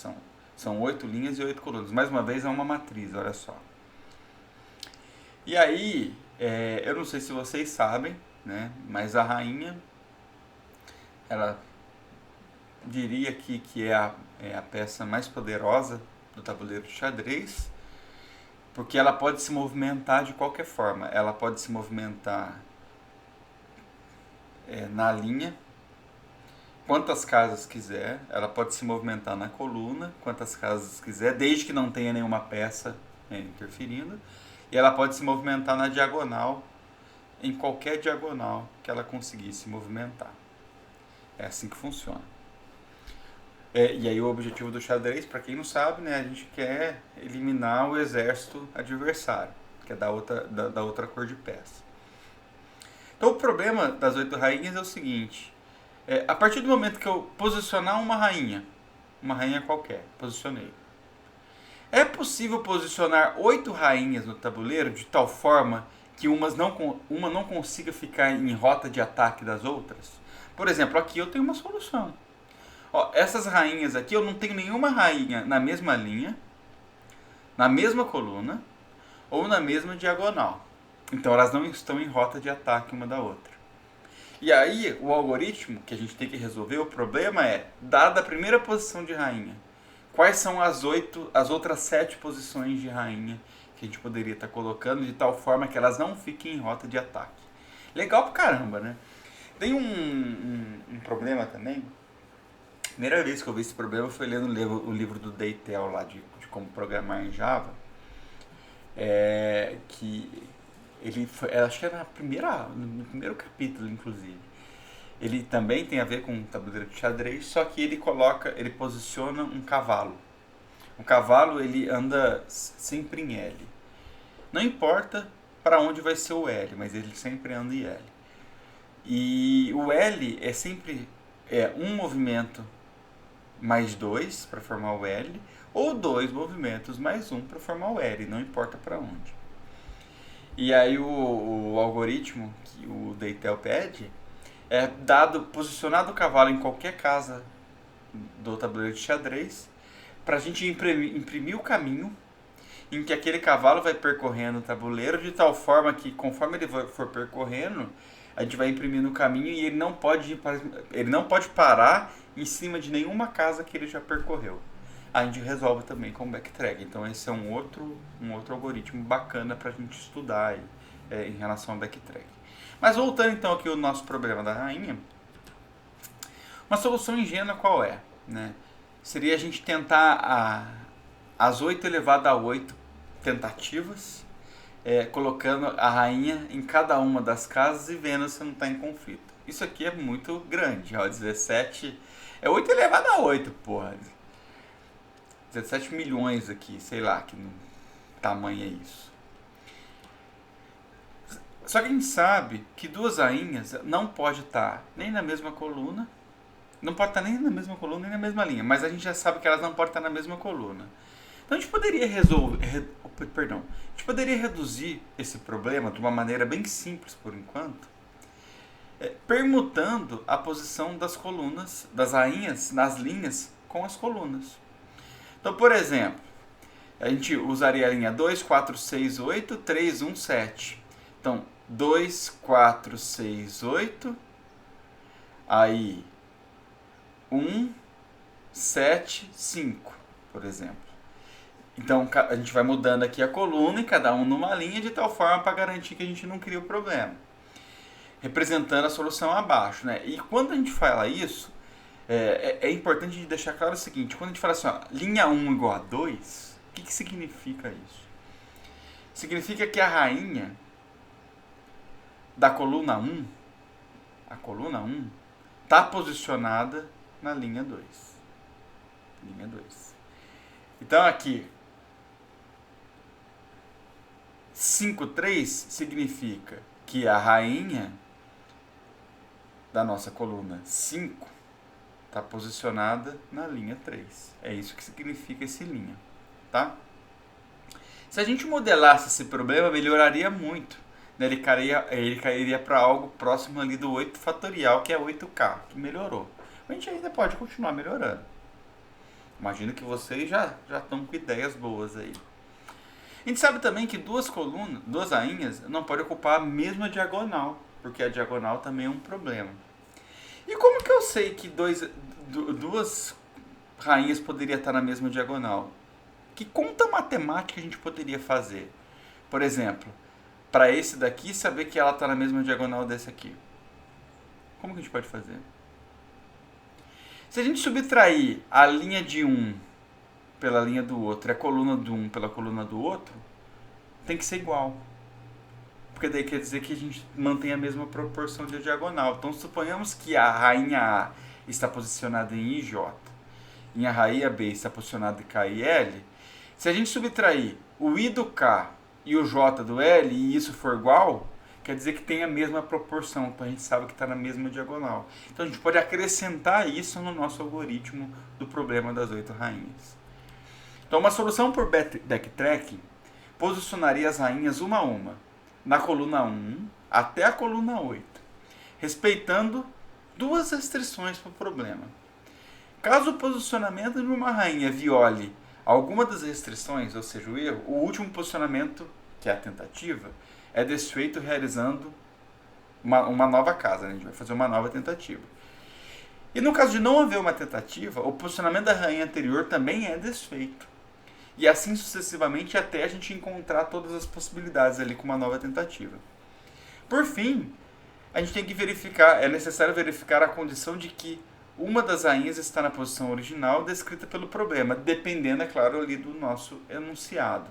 São 8 linhas e 8 colunas. Mais uma vez é uma matriz, olha só. E aí, eu não sei se vocês sabem, né? Mas a rainha, ela diria aqui que é a peça mais poderosa do tabuleiro de xadrez, porque ela pode se movimentar de qualquer forma. Ela pode se movimentar na linha, quantas casas quiser. Ela pode se movimentar na coluna, quantas casas quiser, desde que não tenha nenhuma peça interferindo. E ela pode se movimentar na diagonal, em qualquer diagonal que ela conseguir se movimentar. É assim que funciona. E aí o objetivo do xadrez, para quem não sabe, né, a gente quer eliminar o exército adversário, que é da outra cor de peça. Então o problema das 8 rainhas é o seguinte: a partir do momento que eu posicionar uma rainha qualquer, posicionei. É possível posicionar 8 rainhas no tabuleiro de tal forma que uma não consiga ficar em rota de ataque das outras? Por exemplo, aqui eu tenho uma solução. Ó, essas rainhas aqui, eu não tenho nenhuma rainha na mesma linha, na mesma coluna ou na mesma diagonal. Então elas não estão em rota de ataque uma da outra. E aí o algoritmo que a gente tem que resolver, o problema é, dada a primeira posição de rainha, quais são as outras 7 posições de rainha que a gente poderia estar colocando de tal forma que elas não fiquem em rota de ataque. Legal pra caramba, né? Tem um problema também. Primeira vez que eu vi esse problema foi lendo o livro do Deitel lá de como programar em Java. Que ele foi, acho que era no primeiro capítulo, inclusive. Ele também tem a ver com um tabuleiro de xadrez, só que ele posiciona um cavalo. O cavalo, ele anda sempre em L. Não importa para onde vai ser o L, mas ele sempre anda em L. E o L é sempre um movimento mais 2 para formar o L, ou 2 movimentos mais 1 para formar o L, não importa para onde. E aí o algoritmo que o Deitel pede é posicionado o cavalo em qualquer casa do tabuleiro de xadrez, para a gente imprimir o caminho em que aquele cavalo vai percorrendo o tabuleiro, de tal forma que conforme ele for percorrendo, a gente vai imprimindo o caminho e ele não pode parar em cima de nenhuma casa que ele já percorreu. A gente resolve também com o backtrack. Então esse é um outro algoritmo bacana para a gente estudar aí, em relação ao backtrack. Mas voltando então aqui ao nosso problema da rainha, uma solução ingênua qual é? Né? Seria a gente tentar as 8 elevado a 8 tentativas, colocando a rainha em cada uma das casas e vendo se não está em conflito. Isso aqui é muito grande, ó, 17... É 8 elevado a 8, porra. 17 milhões aqui, sei lá que tamanho é isso. Só que a gente sabe que 2 rainhas não pode estar nem na mesma coluna, não pode estar nem na mesma coluna nem na mesma linha, mas a gente já sabe que elas não podem estar na mesma coluna. Então a gente poderia reduzir esse problema de uma maneira bem simples por enquanto, permutando a posição das colunas, das rainhas nas linhas com as colunas. Então, por exemplo, a gente usaria a linha 2, 4, 6, 8, 3, 1, 7. Então, 2, 4, 6, 8, aí 1, 7, 5, por exemplo. Então a gente vai mudando aqui a coluna e cada um numa linha de tal forma para garantir que a gente não cria o problema, representando a solução abaixo, né? E quando a gente fala isso, é importante a gente deixar claro o seguinte: quando a gente fala assim, ó, linha 1 igual a 2, o que significa isso? Significa que a rainha da coluna 1, a coluna 1, está posicionada na linha 2. Linha 2. Então aqui, 5,3 significa que a rainha da nossa coluna 5 está posicionada na linha 3. É isso que significa esse linha, tá? Se a gente modelasse esse problema, melhoraria muito. Né? Ele cairia para algo próximo ali do 8 fatorial, que é 8K, que melhorou. A gente ainda pode continuar melhorando. Imagino que vocês já estão com ideias boas aí. A gente sabe também que duas rainhas não podem ocupar a mesma diagonal, porque a diagonal também é um problema. E como que eu sei que duas rainhas poderiam estar na mesma diagonal? Que conta matemática a gente poderia fazer? Por exemplo, para esse daqui, saber que ela está na mesma diagonal desse aqui. Como que a gente pode fazer? Se a gente subtrair a linha de um pela linha do outro e a coluna do um pela coluna do outro, tem que ser igual. Porque daí quer dizer que a gente mantém a mesma proporção de diagonal. Então, suponhamos que a rainha A está posicionada em I e J, e a rainha B está posicionada em K e L. Se a gente subtrair o I do K e o J do L, e isso for igual, quer dizer que tem a mesma proporção. Então, a gente sabe que está na mesma diagonal. Então, a gente pode acrescentar isso no nosso algoritmo do problema das 8 rainhas. Então, uma solução por backtracking posicionaria as rainhas uma a uma na coluna 1 até a coluna 8, respeitando duas restrições para o problema. Caso o posicionamento de uma rainha viole alguma das restrições, ou seja, o erro, o último posicionamento, que é a tentativa, é desfeito realizando uma nova casa. Né? A gente vai fazer uma nova tentativa. E no caso de não haver uma tentativa, o posicionamento da rainha anterior também é desfeito. E assim sucessivamente até a gente encontrar todas as possibilidades ali com uma nova tentativa. Por fim, a gente tem que verificar, é necessário verificar a condição de que uma das rainhas está na posição original descrita pelo problema, dependendo, é claro, ali do nosso enunciado.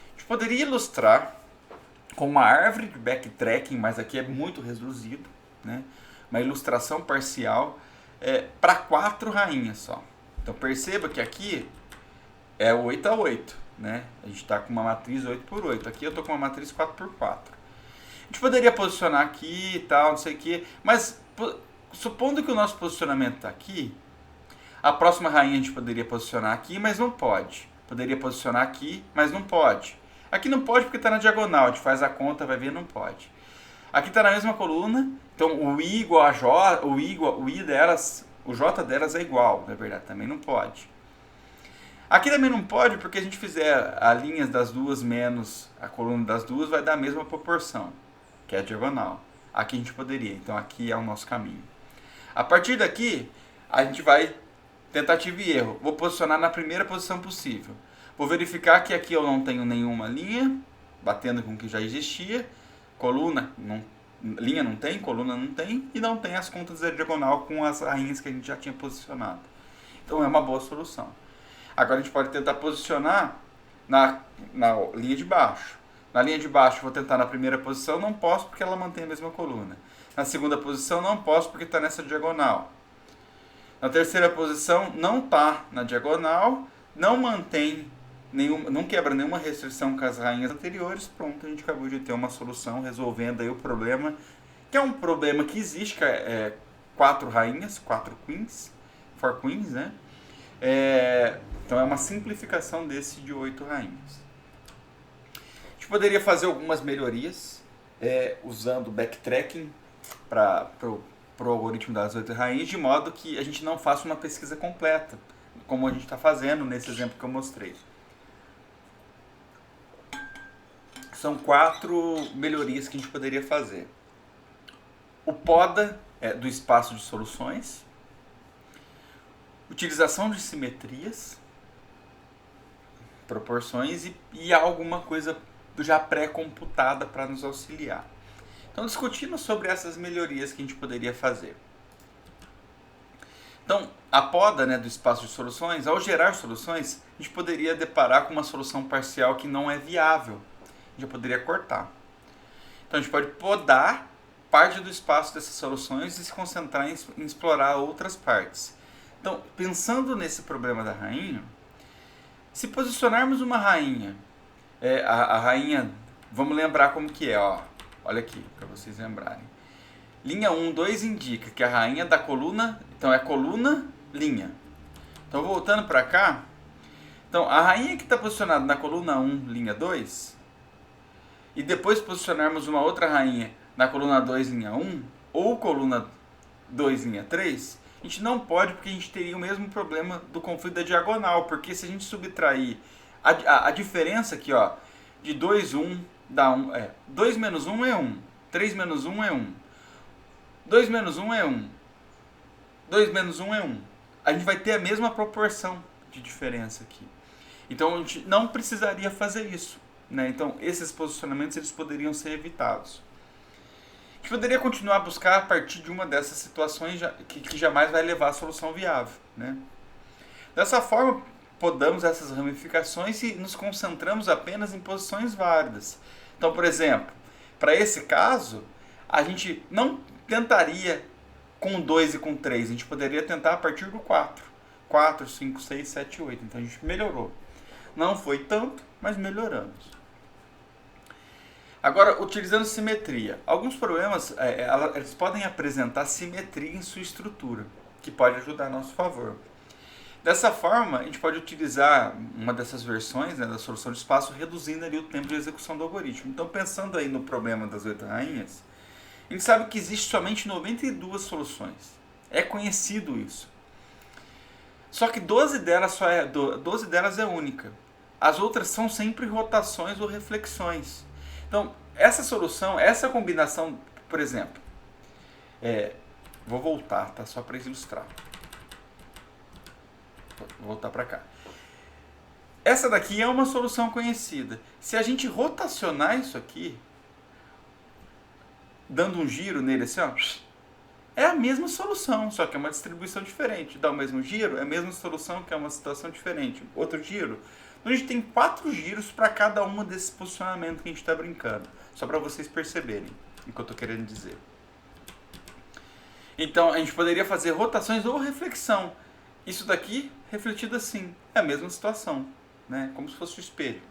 A gente poderia ilustrar com uma árvore de backtracking, mas aqui é muito reduzido, né? Uma ilustração parcial para 4 rainhas só. Então perceba que aqui é 8 a 8, né? A gente está com uma matriz 8 por 8. Aqui eu estou com uma matriz 4 por 4. A gente poderia posicionar aqui e tal, não sei o que, mas supondo que o nosso posicionamento está aqui, a próxima rainha a gente poderia posicionar aqui, mas não pode. Poderia posicionar aqui, mas não pode. Aqui não pode porque está na diagonal, a gente faz a conta, vai ver, não pode. Aqui está na mesma coluna, então o I igual a J, o I delas, o J delas é igual, na verdade, também não pode. Aqui também não pode porque a gente fizer a linha das duas menos a coluna das duas, vai dar a mesma proporção, que é a diagonal. Aqui a gente poderia, então aqui é o nosso caminho. A partir daqui, a gente vai tentativa e erro. Vou posicionar na primeira posição possível. Vou verificar que aqui eu não tenho nenhuma linha, batendo com o que já existia. Linha não tem, coluna não tem, e não tem as contas da diagonal com as rainhas que a gente já tinha posicionado. Então é uma boa solução. Agora a gente pode tentar posicionar na linha de baixo. Na linha de baixo vou tentar na primeira posição, não posso porque ela mantém a mesma coluna. Na segunda posição não posso porque está nessa diagonal. Na terceira posição não está na diagonal, não mantém não quebra nenhuma restrição com as rainhas anteriores. Pronto, a gente acabou de ter uma solução resolvendo aí o problema, que é um problema que existe, que é 4 rainhas, 4 queens, 4 queens, né? Então é uma simplificação desse de 8 rainhas. A gente poderia fazer algumas melhorias usando backtracking para o algoritmo das 8 rainhas, de modo que a gente não faça uma pesquisa completa, como a gente está fazendo nesse exemplo que eu mostrei. São 4 melhorias que a gente poderia fazer. O poda do espaço de soluções, utilização de simetrias, proporções e alguma coisa já pré-computada para nos auxiliar. Então, discutindo sobre essas melhorias que a gente poderia fazer. Então, a poda do espaço de soluções, ao gerar soluções, a gente poderia deparar com uma solução parcial que não é viável. A gente já poderia cortar. Então a gente pode podar parte do espaço dessas soluções e se concentrar em explorar outras partes. Então, pensando nesse problema da rainha, se posicionarmos uma rainha, a rainha, vamos lembrar como que é, ó. Olha aqui, para vocês lembrarem. Linha 1, 2 indica que a rainha da coluna, então é coluna, linha. Então, voltando para cá, então a rainha que está posicionada na coluna 1, linha 2, e depois posicionarmos uma outra rainha na coluna 2, linha 1, ou coluna 2, linha 3, a gente não pode, porque a gente teria o mesmo problema do conflito da diagonal, porque se a gente subtrair a diferença aqui, ó, de 2, 1, dá 1, 2 menos 1 é 1, 3 menos 1 é 1, 2 menos 1 é 1, 2 menos 1 é 1. A gente vai ter a mesma proporção de diferença aqui. Então a gente não precisaria fazer isso, né? Então esses posicionamentos eles poderiam ser evitados. A gente poderia continuar a buscar a partir de uma dessas situações que jamais vai levar à solução viável, né? Dessa forma, podamos essas ramificações e nos concentramos apenas em posições válidas. Então, por exemplo, para esse caso, a gente não tentaria com 2 e com 3, a gente poderia tentar a partir do 4. 4, 5, 6, 7, 8. Então a gente melhorou. Não foi tanto, mas melhoramos. Agora, utilizando simetria. Alguns problemas, eles podem apresentar simetria em sua estrutura, que pode ajudar a nosso favor. Dessa forma, a gente pode utilizar uma dessas versões, né, da solução de espaço, reduzindo ali o tempo de execução do algoritmo. Então, pensando aí no problema das 8 rainhas, a gente sabe que existe somente 92 soluções. É conhecido isso. Só que 12 delas é única. As outras são sempre rotações ou reflexões. Então, essa solução, essa combinação, por exemplo, vou voltar, tá? Só para ilustrar. Vou voltar para cá. Essa daqui é uma solução conhecida. Se a gente rotacionar isso aqui, dando um giro nele assim, ó, é a mesma solução, só que é uma distribuição diferente. Dá o mesmo giro, é a mesma solução, que é uma situação diferente. Outro giro. Então a gente tem 4 giros para cada uma desses posicionamentos que a gente está brincando. Só para vocês perceberem o que eu estou querendo dizer. Então a gente poderia fazer rotações ou reflexão. Isso daqui refletido assim. É a mesma situação, né? Como se fosse o espelho.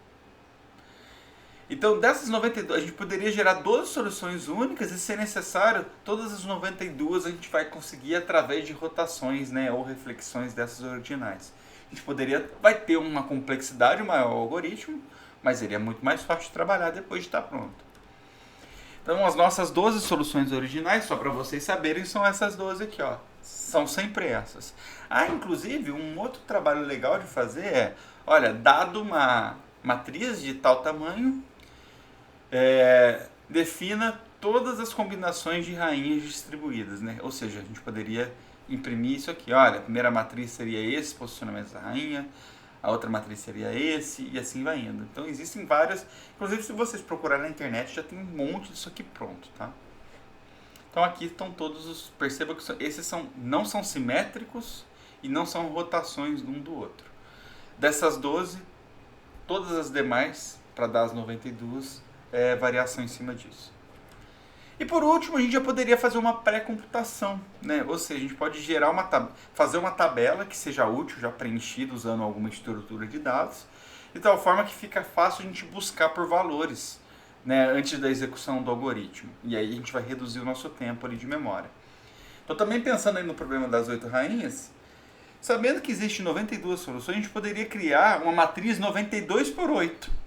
Então dessas 92, a gente poderia gerar 12 soluções únicas e, se necessário, todas as 92 a gente vai conseguir através de rotações, né? Ou reflexões dessas originais. A gente vai ter uma complexidade maior ao algoritmo, mas ele é muito mais fácil de trabalhar depois de estar pronto. Então as nossas 12 soluções originais, só para vocês saberem, são essas 12 aqui, ó. São sempre essas. Inclusive, um outro trabalho legal de fazer olha, dado uma matriz de tal tamanho, defina todas as combinações de rainhas distribuídas, né? Ou seja, a gente poderia imprimir isso aqui. Olha, a primeira matriz seria esse posicionamento da rainha, a outra matriz seria esse, e assim vai indo. Então existem várias, inclusive se vocês procurarem na internet já tem um monte disso aqui pronto, tá? Então aqui estão todos os, perceba que esses não são simétricos e não são rotações de um do outro. Dessas 12, todas as demais, para dar as 92, variação em cima disso. E por último, a gente já poderia fazer uma pré-computação, né? Ou seja, a gente pode fazer uma tabela que seja útil, já preenchida usando alguma estrutura de dados, de tal forma que fica fácil a gente buscar por valores, né, antes da execução do algoritmo. E aí a gente vai reduzir o nosso tempo ali de memória. Então, também pensando aí no problema das 8 rainhas, sabendo que existem 92 soluções, a gente poderia criar uma matriz 92 por 8.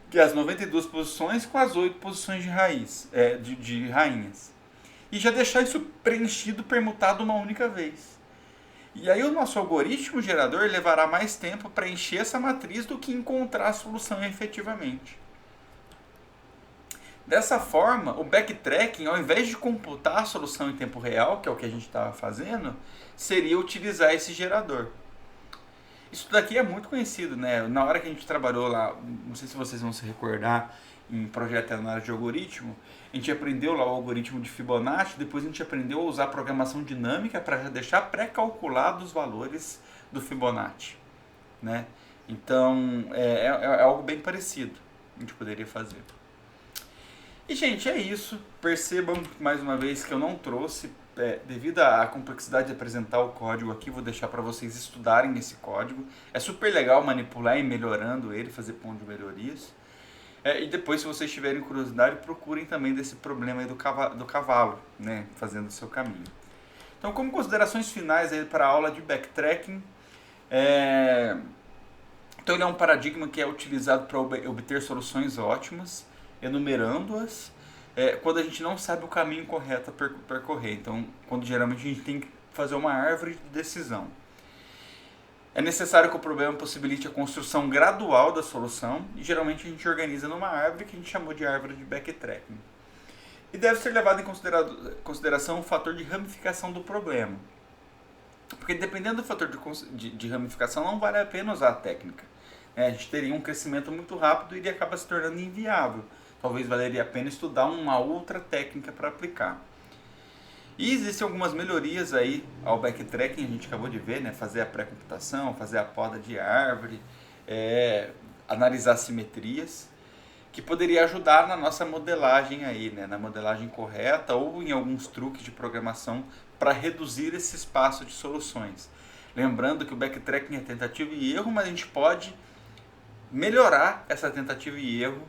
Que é as 92 posições com as 8 posições de raiz, de rainhas. E já deixar isso preenchido, permutado uma única vez. E aí o nosso algoritmo gerador levará mais tempo para encher essa matriz do que encontrar a solução efetivamente. Dessa forma, o backtracking, ao invés de computar a solução em tempo real, que é o que a gente estava fazendo, seria utilizar esse gerador. Isso daqui é muito conhecido, né? Na hora que a gente trabalhou lá, não sei se vocês vão se recordar, em projeto de análise de algoritmo, a gente aprendeu lá o algoritmo de Fibonacci, depois a gente aprendeu a usar programação dinâmica para já deixar pré-calculados os valores do Fibonacci, né? Então, é algo bem parecido, a gente poderia fazer. E, gente, é isso. Percebam mais uma vez que eu não trouxe, devido à complexidade de apresentar o código aqui, vou deixar para vocês estudarem esse código. É super legal manipular e ir melhorando ele, fazer ponto de melhorias. E depois, se vocês tiverem curiosidade, procurem também desse problema aí do cavalo, né, fazendo o seu caminho. Então, como considerações finais aí para a aula de backtracking, então ele é um paradigma que é utilizado para obter soluções ótimas, enumerando-as, quando a gente não sabe o caminho correto a percorrer. Então, quando geralmente a gente tem que fazer uma árvore de decisão. É necessário que o problema possibilite a construção gradual da solução e geralmente a gente organiza numa árvore que a gente chamou de árvore de backtracking. E deve ser levado em consideração o fator de ramificação do problema. Porque dependendo do fator de ramificação, não vale a pena usar a técnica. A gente teria um crescimento muito rápido e ele acaba se tornando inviável. Talvez valeria a pena estudar uma outra técnica para aplicar. E existem algumas melhorias aí ao backtracking, a gente acabou de ver, né? Fazer a pré-computação, fazer a poda de árvore, analisar simetrias, que poderia ajudar na nossa modelagem aí, né? Na modelagem correta ou em alguns truques de programação para reduzir esse espaço de soluções. Lembrando que o backtracking é tentativa e erro, mas a gente pode melhorar essa tentativa e erro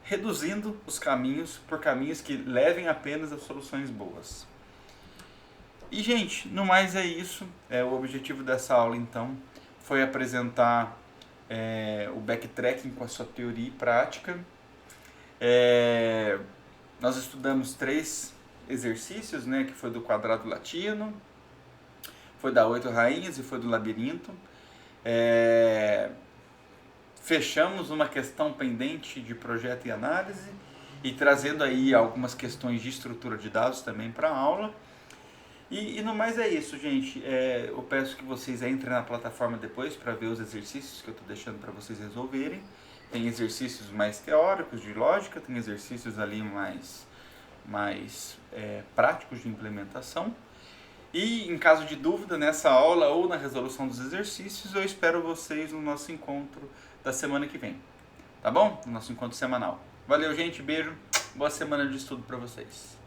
reduzindo os caminhos por caminhos que levem apenas a soluções boas. E, gente, no mais é isso. O objetivo dessa aula, então, foi apresentar o backtracking com a sua teoria e prática. Nós estudamos 3 exercícios, né, que foi do quadrado latino, foi da 8 rainhas e foi do labirinto. Fechamos uma questão pendente de projeto e análise e trazendo aí algumas questões de estrutura de dados também para a aula. E no mais é isso, gente. Eu peço que vocês entrem na plataforma depois para ver os exercícios que eu estou deixando para vocês resolverem. Tem exercícios mais teóricos de lógica, tem exercícios ali mais práticos de implementação. E em caso de dúvida nessa aula ou na resolução dos exercícios, eu espero vocês no nosso encontro da semana que vem. Tá bom? No nosso encontro semanal. Valeu, gente. Beijo. Boa semana de estudo para vocês.